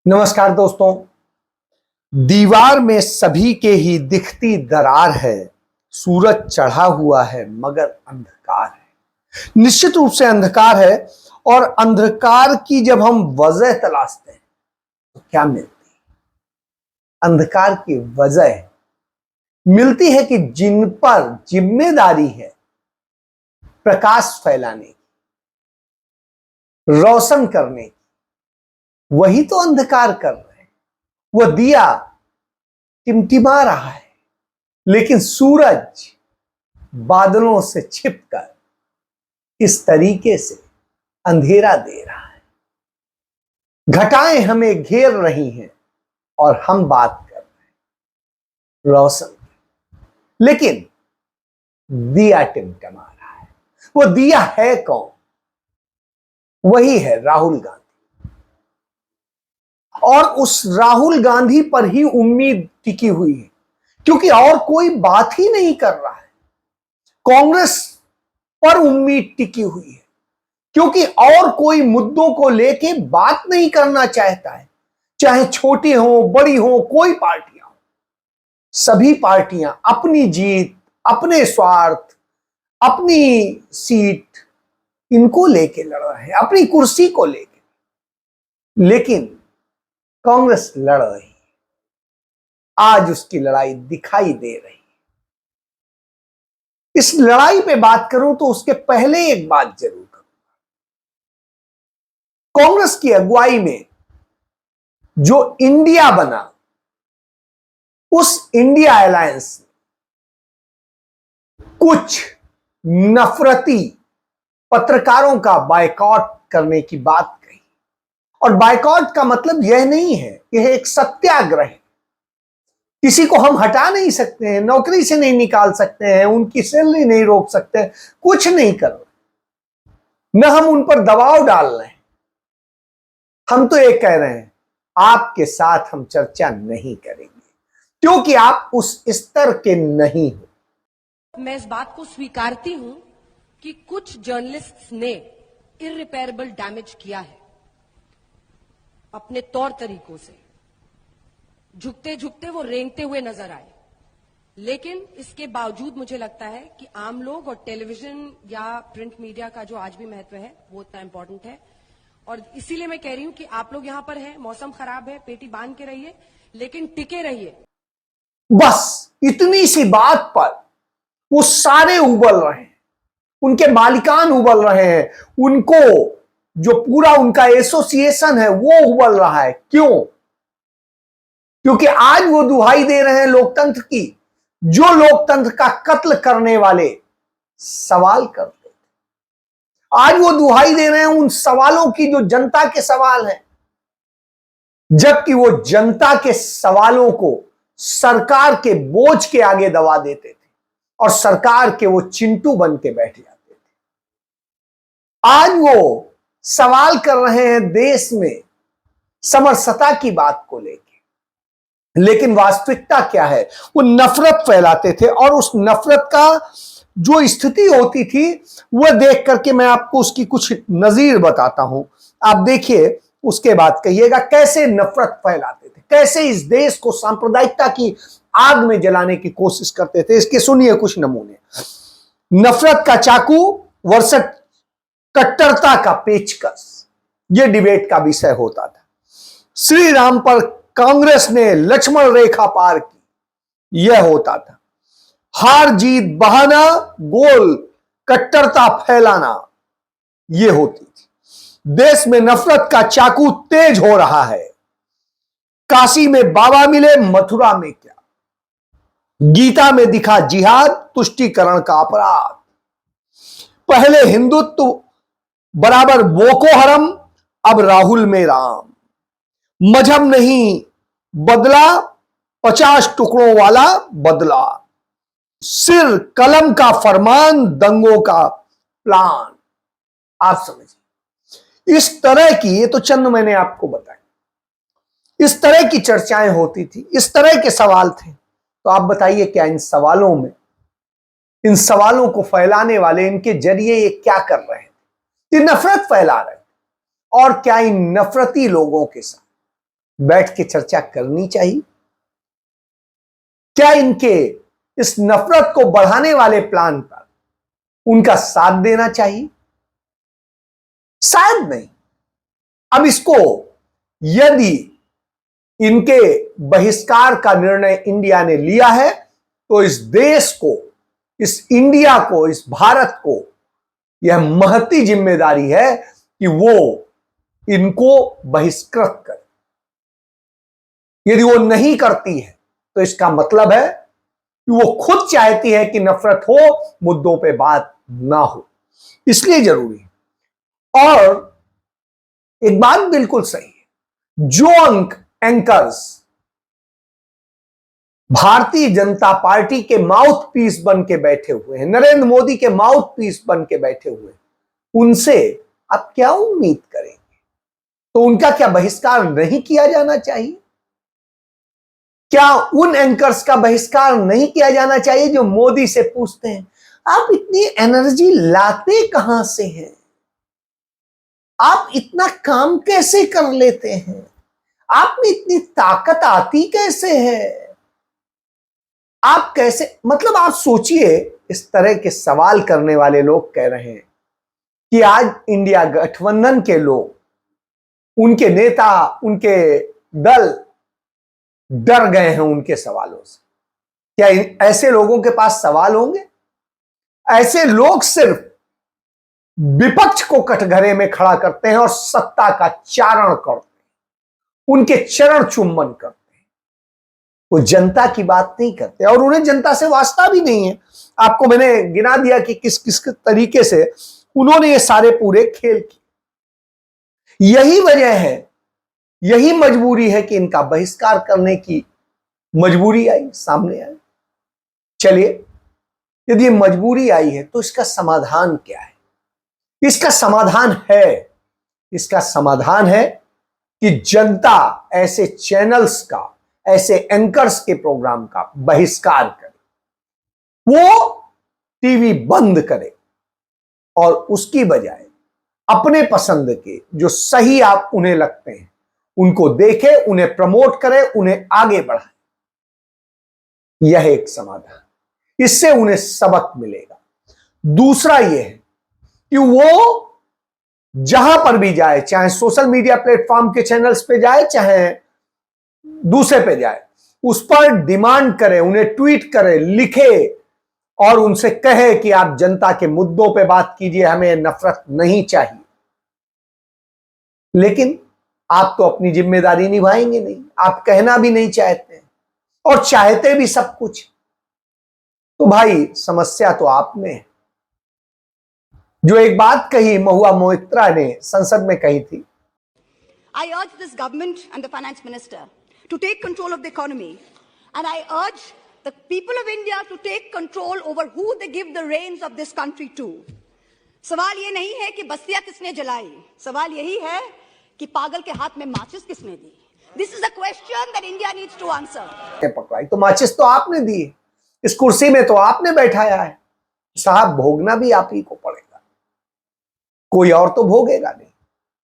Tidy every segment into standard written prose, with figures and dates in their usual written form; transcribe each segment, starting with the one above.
नमस्कार दोस्तों। दीवार में सभी के ही दिखती दरार है, सूरज चढ़ा हुआ है मगर अंधकार है। निश्चित रूप से अंधकार है, और अंधकार की जब हम वजह तलाशते हैं तो क्या मिलती है? अंधकार की वजह मिलती है कि जिन पर जिम्मेदारी है प्रकाश फैलाने की, रोशन करने की, वही तो अंधकार कर रहे हैं। वह दिया टिमटिमा रहा है, लेकिन सूरज बादलों से छिपकर इस तरीके से अंधेरा दे रहा है। घटाएं हमें घेर रही हैं और हम बात कर रहे हैं रोशन, लेकिन दिया टिमटिमा रहा है। वो दिया है कौन? वही है राहुल गांधी। और उस राहुल गांधी पर ही उम्मीद टिकी हुई है, क्योंकि और कोई बात ही नहीं कर रहा है। कांग्रेस पर उम्मीद टिकी हुई है, क्योंकि और कोई मुद्दों को लेके बात नहीं करना चाहता है। चाहे छोटी हो बड़ी हो, कोई पार्टियां हो, सभी पार्टियां अपनी जीत, अपने स्वार्थ, अपनी सीट, इनको लेके लड़ रहे हैं, अपनी कुर्सी को लेके। लेकिन कांग्रेस लड़ रही है, आज उसकी लड़ाई दिखाई दे रही है। इस लड़ाई पे बात करूं तो उसके पहले एक बात जरूर करूंगा। कांग्रेस की अगुवाई में जो इंडिया बना, उस इंडिया अलायंस ने कुछ नफरती पत्रकारों का बायकॉट करने की बात कही। और बायकॉट का मतलब यह नहीं है, यह एक सत्याग्रह है। किसी को हम हटा नहीं सकते हैं, नौकरी से नहीं निकाल सकते हैं, उनकी सैलरी नहीं रोक सकते हैं, कुछ नहीं कर रहे, न हम उन पर दबाव डाल रहे हैं। हम तो ये कह रहे हैं, आपके साथ हम चर्चा नहीं करेंगे, क्योंकि आप उस स्तर के नहीं हो। मैं इस बात को स्वीकारती हूं कि कुछ जर्नलिस्ट्स ने इररिपेयरेबल डैमेज किया है अपने तौर तरीकों से। झुकते झुकते वो रेंगते हुए नजर आए, लेकिन इसके बावजूद मुझे लगता है कि आम लोग और टेलीविजन या प्रिंट मीडिया का जो आज भी महत्व है वो इतना इंपॉर्टेंट है। और इसीलिए मैं कह रही हूं कि आप लोग यहां पर हैं, मौसम खराब है, पेटी बांध के रहिए, लेकिन टिके रहिए। बस इतनी सी बात पर वो सारे उबल रहे हैं, उनके मालिकान उबल रहे हैं, उनको जो पूरा उनका एसोसिएशन है वो उबल रहा है। क्यों? क्योंकि आज वो दुहाई दे रहे हैं लोकतंत्र की, जो लोकतंत्र का कत्ल करने वाले सवाल करते थे। आज वो दुहाई दे रहे हैं उन सवालों की जो जनता के सवाल हैं, जबकि वो जनता के सवालों को सरकार के बोझ के आगे दबा देते थे और सरकार के वो चिंटू बन के बैठ जाते थे। आज वो सवाल कर रहे हैं देश में समरसता की बात को लेकर, लेकिन वास्तविकता क्या है? वो नफरत फैलाते थे, और उस नफरत का जो स्थिति होती थी वह देख करके मैं आपको उसकी कुछ नजीर बताता हूं। आप देखिए, उसके बाद कहिएगा कैसे नफरत फैलाते थे, कैसे इस देश को सांप्रदायिकता की आग में जलाने की कोशिश करते थे। इसके सुनिए कुछ नमूने। नफरत का चाकू वर्सेस कट्टरता का पेचकस, यह डिबेट का विषय होता था। श्री राम पर कांग्रेस ने लक्ष्मण रेखा पार की, यह होता था। हार जीत बहाना, गोल कट्टरता फैलाना, यह होती थी। देश में नफरत का चाकू तेज हो रहा है। काशी में बाबा मिले, मथुरा में क्या? गीता में दिखा जिहाद, तुष्टीकरण का अपराध। पहले हिंदुत्व बराबर बोको हरम, अब राहुल में राम। मजहब नहीं बदला, 50 टुकड़ों वाला बदला। सिर कलम का फरमान, दंगों का प्लान। आप समझिए, इस तरह की, ये तो चंद मैंने आपको बताया, इस तरह की चर्चाएं होती थी, इस तरह के सवाल थे। तो आप बताइए, क्या इन सवालों में, इन सवालों को फैलाने वाले, इनके जरिए ये क्या कर रहे हैं? ये नफरत फैला रहे हैं। और क्या इन नफरती लोगों के साथ बैठ के चर्चा करनी चाहिए? क्या इनके इस नफरत को बढ़ाने वाले प्लान पर उनका साथ देना चाहिए? शायद नहीं। अब इसको यदि इनके बहिष्कार का निर्णय इंडिया ने लिया है तो इस देश को, इस इंडिया को, इस भारत को यह महती जिम्मेदारी है कि वो इनको बहिष्कृत करे। यदि वो नहीं करती है तो इसका मतलब है कि वो खुद चाहती है कि नफरत हो, मुद्दों पे बात ना हो। इसलिए जरूरी है। और एक बात बिल्कुल सही है, जो एंकर्स भारतीय जनता पार्टी के माउथ पीस बन के बैठे हुए हैं, नरेंद्र मोदी के माउथ पीस बन के बैठे हुए हैं, उनसे आप क्या उम्मीद करेंगे? तो उनका क्या बहिष्कार नहीं किया जाना चाहिए? क्या उन एंकर्स का बहिष्कार नहीं किया जाना चाहिए जो मोदी से पूछते हैं आप इतनी एनर्जी लाते कहां से हैं? आप इतना काम कैसे कर लेते हैं? आप में इतनी ताकत आती कैसे है? आप कैसे, मतलब आप सोचिए, इस तरह के सवाल करने वाले लोग कह रहे हैं कि आज इंडिया गठबंधन के लोग, उनके नेता, उनके दल डर गए हैं उनके सवालों से। क्या ऐसे लोगों के पास सवाल होंगे? ऐसे लोग सिर्फ विपक्ष को कटघरे में खड़ा करते हैं और सत्ता का चारण करते हैं, उनके चरण चुंबन करते हैं। वो जनता की बात नहीं करते और उन्हें जनता से वास्ता भी नहीं है। आपको मैंने गिना दिया कि किस किस तरीके से उन्होंने ये सारे पूरे खेल किए। यही वजह है, यही मजबूरी है कि इनका बहिष्कार करने की मजबूरी आई, सामने आई। चलिए, यदि ये मजबूरी आई है तो इसका समाधान क्या है? इसका समाधान है कि जनता ऐसे चैनल्स का, ऐसे एंकर्स के प्रोग्राम का बहिष्कार करे, वो टीवी बंद करे और उसकी बजाय अपने पसंद के जो सही आप उन्हें लगते हैं उनको देखे, उन्हें प्रमोट करे, उन्हें आगे बढ़ाए। यह एक समाधान, इससे उन्हें सबक मिलेगा। दूसरा यह है कि वो जहां पर भी जाए, चाहे सोशल मीडिया प्लेटफॉर्म के चैनल्स पे जाए, चाहे दूसरे पे जाए, उस पर डिमांड करे, उन्हें ट्वीट करे, लिखे और उनसे कहे कि आप जनता के मुद्दों पे बात कीजिए, हमें नफरत नहीं चाहिए। लेकिन आप तो अपनी जिम्मेदारी निभाएंगे नहीं, आप कहना भी नहीं चाहते और चाहते भी सब कुछ। तो भाई समस्या तो आप में है। जो एक बात कही महुआ मोइत्रा ने संसद में कही थी, I urge this government and the finance minister to take control of the economy, and I urge the people of India to take control over who they give the reins of this country to. सवाल ये नहीं है कि बस्तियां किसने जलाई, सवाल यही है कि पागल के हाथ में माचिस किसने दी. This is a question that India needs to answer. पकड़ाई तो माचिस तो आपने दी, इस कुर्सी में तो आपने बैठाया है, साहब भोगना भी आप ही को पड़ेगा, कोई और तो भोगेगा नहीं।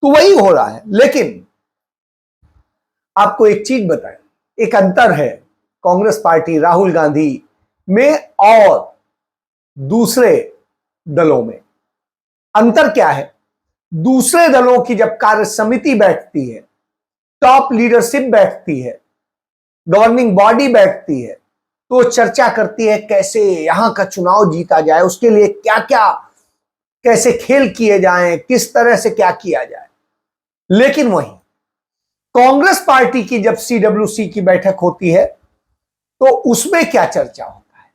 तो वही हो रहा है। लेकिन आपको एक चीज बताएं, एक अंतर है कांग्रेस पार्टी, राहुल गांधी में और दूसरे दलों में। अंतर क्या है? दूसरे दलों की जब कार्य समिति बैठती है, टॉप लीडरशिप बैठती है, गवर्निंग बॉडी बैठती है, तो चर्चा करती है कैसे यहां का चुनाव जीता जाए, उसके लिए क्या क्या, कैसे खेल किए जाएं, किस तरह से क्या किया जाए। लेकिन वहीं कांग्रेस पार्टी की जब CWC की बैठक होती है तो उसमें क्या चर्चा होता है?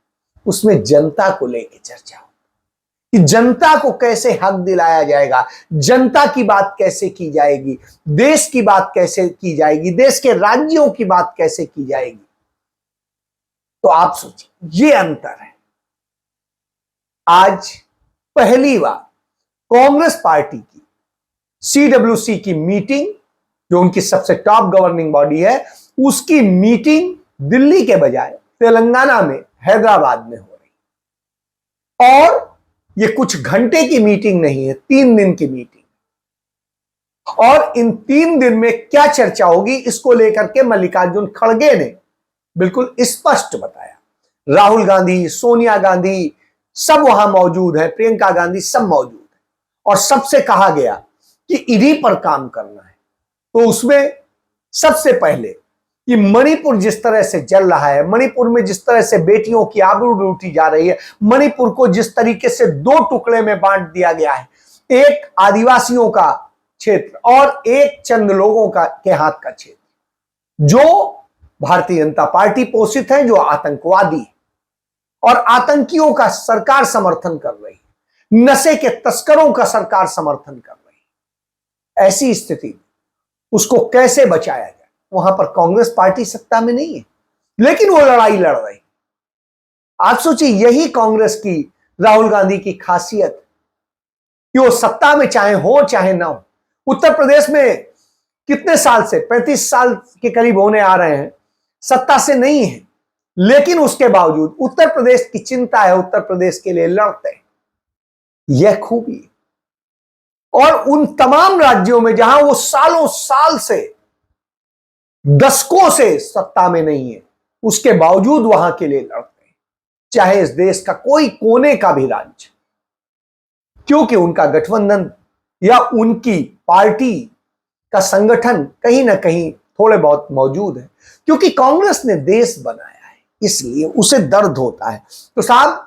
उसमें जनता को लेकर चर्चा होती है कि जनता को कैसे हक दिलाया जाएगा, जनता की बात कैसे की जाएगी, देश की बात कैसे की जाएगी, देश के राज्यों की बात कैसे की जाएगी। तो आप सोचिए, ये अंतर है। आज पहली बार कांग्रेस पार्टी की CWC की मीटिंग, जो उनकी सबसे टॉप गवर्निंग बॉडी है, उसकी मीटिंग दिल्ली के बजाय तेलंगाना में, हैदराबाद में हो रही। और ये कुछ घंटे की मीटिंग नहीं है, 3 दिन की मीटिंग। और इन 3 दिन में क्या चर्चा होगी इसको लेकर के मल्लिकार्जुन खड़गे ने बिल्कुल स्पष्ट बताया। राहुल गांधी, सोनिया गांधी सब वहां मौजूद है, प्रियंका गांधी सब मौजूद है, और सबसे कहा गया कि इन्हीं पर काम करना है। तो उसमें सबसे पहले कि मणिपुर जिस तरह से जल रहा है, मणिपुर में जिस तरह से बेटियों की आबरू लूटी जा रही है, मणिपुर को जिस तरीके से 2 टुकड़े में बांट दिया गया है, एक आदिवासियों का क्षेत्र और एक चंद लोगों का के हाथ का क्षेत्र, जो भारतीय जनता पार्टी पोषित है, जो आतंकवादी और आतंकियों का सरकार समर्थन कर रही है, नशे के तस्करों का सरकार समर्थन कर रही है। ऐसी स्थिति उसको कैसे बचाया जाए? वहां पर कांग्रेस पार्टी सत्ता में नहीं है, लेकिन वो लड़ाई लड़ रही। आप सोचिए, यही कांग्रेस की, राहुल गांधी की खासियत कि वो सत्ता में चाहे हो चाहे ना हो। उत्तर प्रदेश में कितने साल से, 35 साल के करीब होने आ रहे हैं, सत्ता से नहीं है, लेकिन उसके बावजूद उत्तर प्रदेश की चिंता है, उत्तर प्रदेश के लिए लड़ते हैं। यह खूबी। और उन तमाम राज्यों में जहां वो सालों साल से, दशकों से सत्ता में नहीं है, उसके बावजूद वहां के लिए लड़ते हैं, चाहे इस देश का कोई कोने का भी राज्य, क्योंकि उनका गठबंधन या उनकी पार्टी का संगठन कहीं ना कहीं थोड़े बहुत मौजूद है, क्योंकि कांग्रेस ने देश बनाया है, इसलिए उसे दर्द होता है। तो साहब,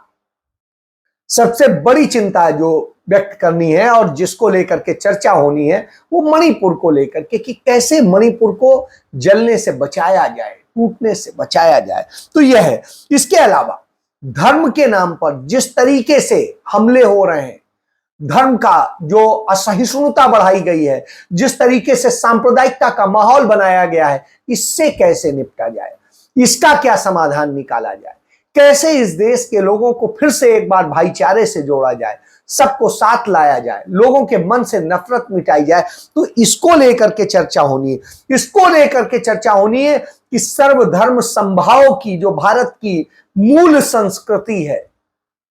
सबसे बड़ी चिंता जो व्यक्त करनी है और जिसको लेकर के चर्चा होनी है, वो मणिपुर को लेकर के, कि कैसे मणिपुर को जलने से बचाया जाए, टूटने से बचाया जाए। तो यह है। इसके अलावा धर्म के नाम पर जिस तरीके से हमले हो रहे हैं, धर्म का जो असहिष्णुता बढ़ाई गई है, जिस तरीके से सांप्रदायिकता का माहौल बनाया गया है, इससे कैसे निपटा जाए, इसका क्या समाधान निकाला जाए, कैसे इस देश के लोगों को फिर से एक बार भाईचारे से जोड़ा जाए, सबको साथ लाया जाए, लोगों के मन से नफरत मिटाई जाए। तो इसको लेकर के चर्चा होनी है। इसको लेकर के चर्चा होनी है कि सर्वधर्म समभाव की जो भारत की मूल संस्कृति है,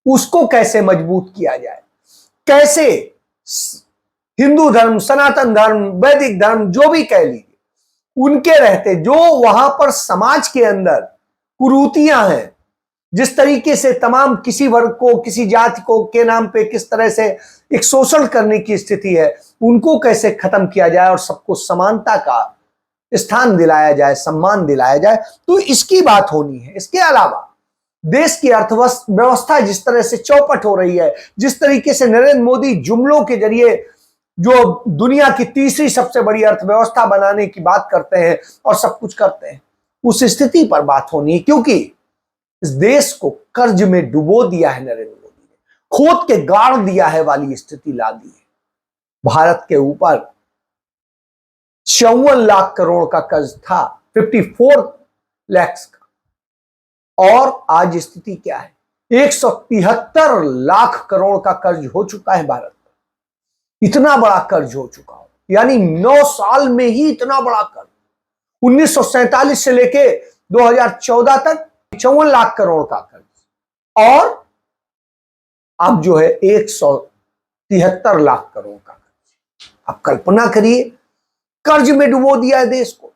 उसको कैसे मजबूत किया जाए, कैसे हिंदू धर्म, सनातन धर्म, वैदिक धर्म, जो भी कह लीजिए, उनके रहते जो वहां पर समाज के अंदर कुरीतियां हैं, जिस तरीके से तमाम किसी वर्ग को, किसी जाति को के नाम पे किस तरह से एक शोषण करने की स्थिति है, उनको कैसे खत्म किया जाए और सबको समानता का स्थान दिलाया जाए, सम्मान दिलाया जाए। तो इसकी बात होनी है। इसके अलावा देश की अर्थव्यवस्था जिस तरह से चौपट हो रही है, जिस तरीके से नरेंद्र मोदी जुमलों के जरिए जो दुनिया की तीसरी सबसे बड़ी अर्थव्यवस्था बनाने की बात करते हैं और सब कुछ करते हैं, उस स्थिति पर बात होनी है, क्योंकि इस देश को कर्ज में डुबो दिया है नरेंद्र मोदी ने, खोद के गाड़ दिया है वाली स्थिति ला दी है। भारत के ऊपर 54 लाख करोड़ का कर्ज था, 54 लाख का, और आज स्थिति क्या है, 173 लाख करोड़ का कर्ज हो चुका है भारत पर। इतना बड़ा कर्ज हो चुका हो, यानी 9 साल में ही इतना बड़ा कर्ज। 1947 से लेके 2014 तक 54 लाख करोड़ का कर्ज, और अब जो है 173 लाख करोड़ का कर्ज। अब कल्पना करिए, कर्ज में डुबो दिया है देश को,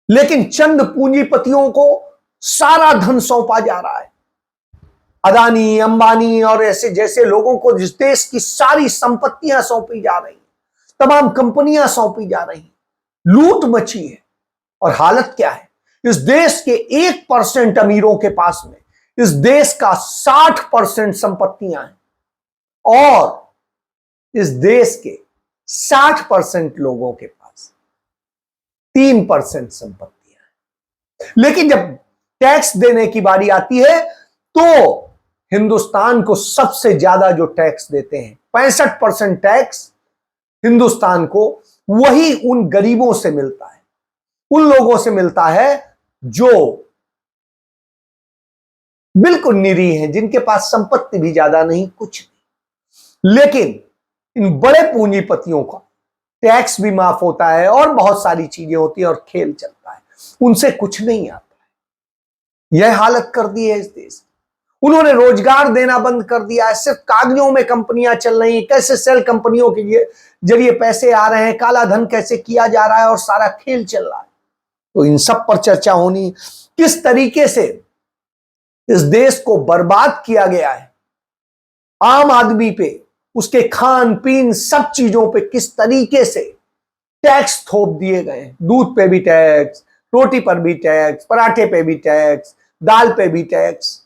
लेकिन चंद पूंजीपतियों को सारा धन सौंपा जा रहा है। अदानी, अंबानी और ऐसे जैसे लोगों को जिस देश की सारी संपत्तियां सौंपी जा रही, तमाम कंपनियां सौंपी जा रही, लूट मची है। और हालत क्या है, इस देश के 1% अमीरों के पास में इस देश का 60% संपत्तियां हैं, और इस देश के 60% लोगों के पास 3% संपत्तियां हैं। लेकिन जब टैक्स देने की बारी आती है, तो हिंदुस्तान को सबसे ज्यादा जो टैक्स देते हैं, 65% टैक्स हिंदुस्तान को, वही उन गरीबों से मिलता है, उन लोगों से मिलता है जो बिल्कुल निरीह हैं, जिनके पास संपत्ति भी ज्यादा नहीं, कुछ नहीं। लेकिन इन बड़े पूंजीपतियों का टैक्स भी माफ होता है और बहुत सारी चीजें होती हैं और खेल चलता है, उनसे कुछ नहीं आता है। यह हालत कर दी है इस देश। उन्होंने रोजगार देना बंद कर दिया है, सिर्फ कागजों में कंपनियां चल रही हैं, कैसे सेल कंपनियों के जरिए पैसे आ रहे हैं, काला धन कैसे किया जा रहा है और सारा खेल चल रहा है। तो इन सब पर चर्चा होनी, किस तरीके से इस देश को बर्बाद किया गया है, आम आदमी पे, उसके खान पीन सब चीजों पे किस तरीके से टैक्स थोप दिए गए हैं। दूध पे भी टैक्स, रोटी पर भी टैक्स, पराठे पे भी टैक्स, दाल पे भी टैक्स।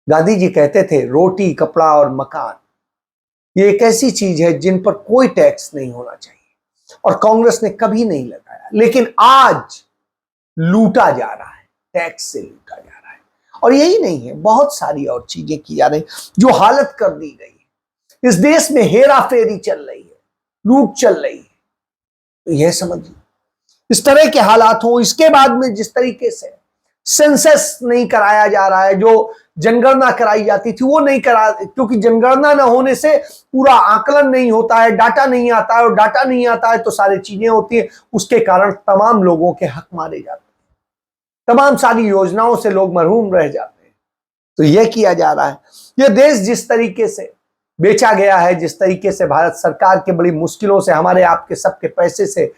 गांधी जी कहते थे रोटी, कपड़ा और मकान ये एक ऐसी चीज है जिन पर कोई टैक्स नहीं होना चाहिए, और कांग्रेस ने कभी नहीं लगाया। लेकिन आज लूटा जा रहा है, टैक्स से लूटा जा रहा है। और यही नहीं है, बहुत सारी और चीजें की जा रही जो हालत कर दी गई है। इस देश में हेरा फेरी चल रही है, लूट चल रही है। तो यह समझिए, इस तरह के हालात हो, इसके बाद में जिस तरीके से सेंसस नहीं कराया जा रहा है, जो जनगणना कराई जाती थी वो नहीं करा, क्योंकि जनगणना न होने से पूरा आकलन नहीं होता है, डाटा नहीं आता है, और डाटा नहीं आता है तो सारी चीजें होती है। उसके कारण तमाम लोगों के हक मारे जाते हैं, तमाम सारी योजनाओं से लोग महरूम रह जाते हैं। तो यह किया जा रहा है। यह देश जिस तरीके से बेचा गया है, जिस तरीके से भारत सरकार के बड़ी मुश्किलों से, हमारे आपके सबके पैसे से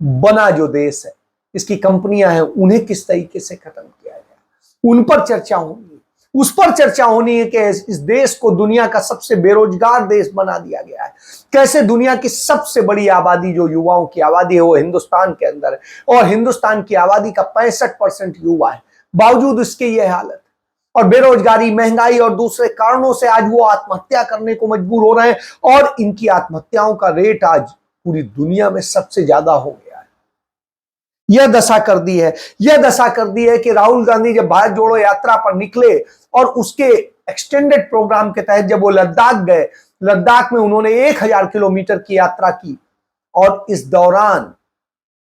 बना जो देश है, इसकी कंपनियां हैं, उन्हें किस तरीके से खत्म किया जाए, उन पर चर्चा होनी, उस पर चर्चा होनी है कि इस देश को दुनिया का सबसे बेरोजगार देश बना दिया गया है। कैसे दुनिया की सबसे बड़ी आबादी, जो युवाओं की आबादी है, वो हिंदुस्तान के अंदर है, और हिंदुस्तान की आबादी का 65% युवा है। बावजूद इसके ये हालत, और बेरोजगारी, महंगाई और दूसरे कारणों से आज वो आत्महत्या करने को मजबूर हो रहे हैं, और इनकी आत्महत्याओं का रेट आज पूरी दुनिया में सबसे ज्यादा हो गया है। यह दशा कर दी है, यह दशा कर दी है कि राहुल गांधी जब भारत जोड़ो यात्रा पर निकले और उसके एक्सटेंडेड प्रोग्राम के तहत जब वो लद्दाख गए, लद्दाख में उन्होंने 1000 किलोमीटर की यात्रा की, और इस दौरान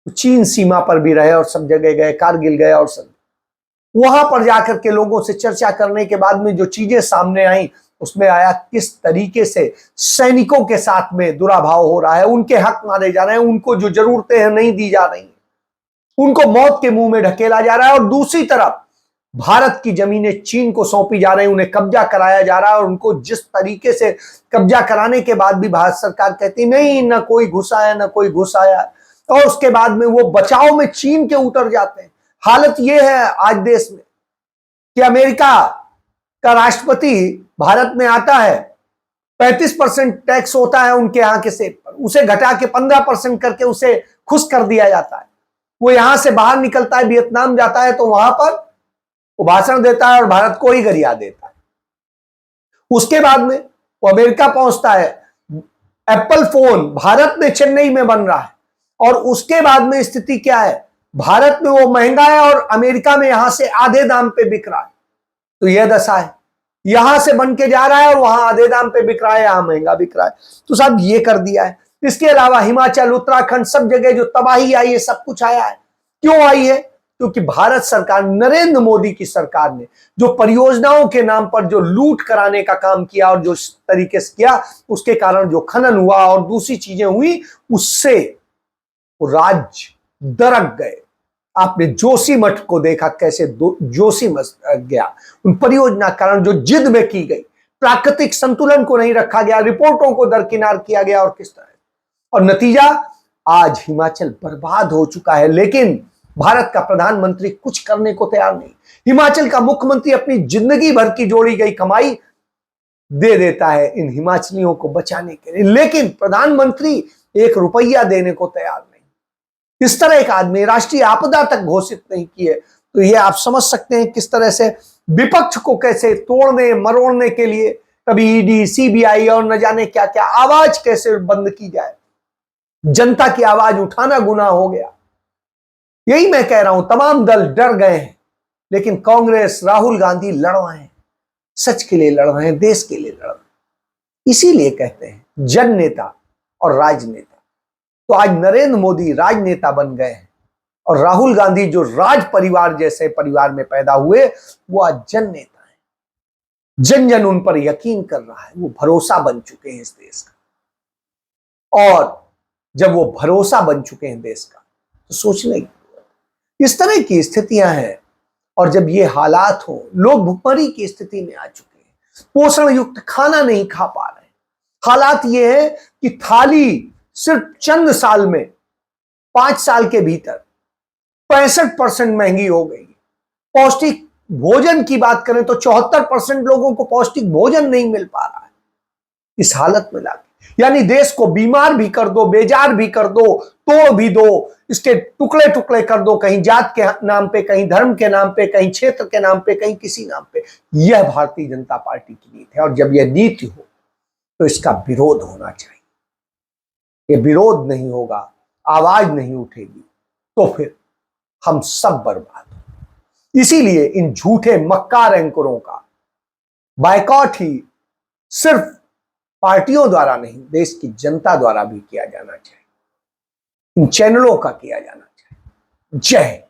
चीन सीमा पर भी रहे और सब जगह गए, कारगिल गए, और सब वहां पर जाकर के लोगों से चर्चा करने के बाद में जो चीजें सामने आई, उसमें आया किस तरीके से सैनिकों के साथ में दुराभाव हो रहा है, उनके हक मारे जा रहे हैं, उनको जो जरूरतें हैं नहीं दी जा रही, उनको मौत के मुंह में ढकेला जा रहा है, और दूसरी तरफ भारत की जमीनें चीन को सौंपी जा रही, उन्हें कब्जा कराया जा रहा है, और उनको जिस तरीके से कब्जा कराने के बाद भी भारत सरकार कहती नहीं, ना कोई घुस आया, ना कोई घुस आया, और उसके बाद में वो बचाव में चीन के उतर जाते हैं। हालत ये है आज देश में कि अमेरिका का राष्ट्रपति भारत में आता है, 35% टैक्स होता है उनके यहां के सेब पर, उसे घटा के 15% करके उसे खुश कर दिया जाता है। वो यहां से बाहर निकलता है, वियतनाम जाता है, तो वहां पर वो भाषण देता है और भारत को ही गरिया देता है। उसके बाद में वो अमेरिका पहुंचता है, एप्पल फोन भारत में चेन्नई में बन रहा है, और उसके बाद में स्थिति क्या है, भारत में वो महंगा है और अमेरिका में यहां से आधे दाम पे बिक रहा है। तो यह दशा है, यहां से बन के जा रहा है और वहां आधे दाम पे बिक रहा है, यहां महंगा बिक रहा है। तो साहब ये कर दिया है। इसके अलावा हिमाचल, उत्तराखंड, सब जगह जो तबाही आई है, सब कुछ आया है। क्यों आई है? क्योंकि भारत सरकार, नरेंद्र मोदी की सरकार ने जो परियोजनाओं के नाम पर जो लूट कराने का काम किया और जो तरीके से किया, उसके कारण जो खनन हुआ और दूसरी चीजें हुई, उससे वो राज्य दरक गए। आपने जोशीमठ को देखा, कैसे जोशीमठ गया, उन परियोजना कारण जो जिद में की गई, प्राकृतिक संतुलन को नहीं रखा गया, रिपोर्टों को दरकिनार किया गया, और किस तरह, और नतीजा आज हिमाचल बर्बाद हो चुका है। लेकिन भारत का प्रधानमंत्री कुछ करने को तैयार नहीं। हिमाचल का मुख्यमंत्री अपनी जिंदगी भर की जोड़ी गई कमाई दे देता है इन हिमाचलियों को बचाने के लिए, लेकिन प्रधानमंत्री 1 रुपया देने को तैयार नहीं। इस तरह एक आदमी राष्ट्रीय आपदा तक घोषित नहीं की है। तो ये आप समझ सकते हैं किस तरह से विपक्ष को कैसे तोड़ने मरोड़ने के लिए कभी ईडी, सीबीआई और न जाने क्या क्या, आवाज कैसे बंद की जाए। जनता की आवाज उठाना गुनाह हो गया। यही मैं कह रहा हूं, तमाम दल डर गए हैं, लेकिन कांग्रेस, राहुल गांधी लड़ रहे हैं, सच के लिए लड़ रहे हैं, देश के लिए लड़ रहे हैं। इसीलिए कहते हैं जन नेता और राजनेता। तो आज नरेंद्र मोदी राजनेता बन गए हैं, और राहुल गांधी जो राज परिवार जैसे परिवार में पैदा हुए, वो आज जन नेता है। जन जन उन पर यकीन कर रहा है, वो भरोसा बन चुके हैं इस देश का। और जब वो भरोसा बन चुके हैं देश का, तो सोचने की इस तरह की स्थितियां हैं। और जब ये हालात हो, लोग भुखमरी की स्थिति में आ चुके हैं, पोषण युक्त खाना नहीं खा पा रहे, हालात ये है कि थाली सिर्फ चंद साल में 5 साल के भीतर 65% महंगी हो गई। पौष्टिक भोजन की बात करें तो 74% लोगों को पौष्टिक भोजन नहीं मिल पा रहा है। इस हालत में लाके यानी देश को बीमार भी कर दो, बेजार भी कर दो, तोड़ भी दो, इसके टुकड़े टुकड़े कर दो, कहीं जात के नाम पे, कहीं धर्म के नाम पे, कहीं क्षेत्र के नाम पे, कहीं किसी नाम पे। यह भारतीय जनता पार्टी की नीति है और जब यह नीति हो तो इसका विरोध होना चाहिए। यह विरोध नहीं होगा, आवाज नहीं उठेगी तो फिर हम सब बर्बाद हो। इसीलिए इन झूठे मक्कार एंकरों का बायकॉट ही सिर्फ पार्टियों द्वारा नहीं, देश की जनता द्वारा भी किया जाना चाहिए। इन चैनलों का किया जाना चाहिए। जय हिंद।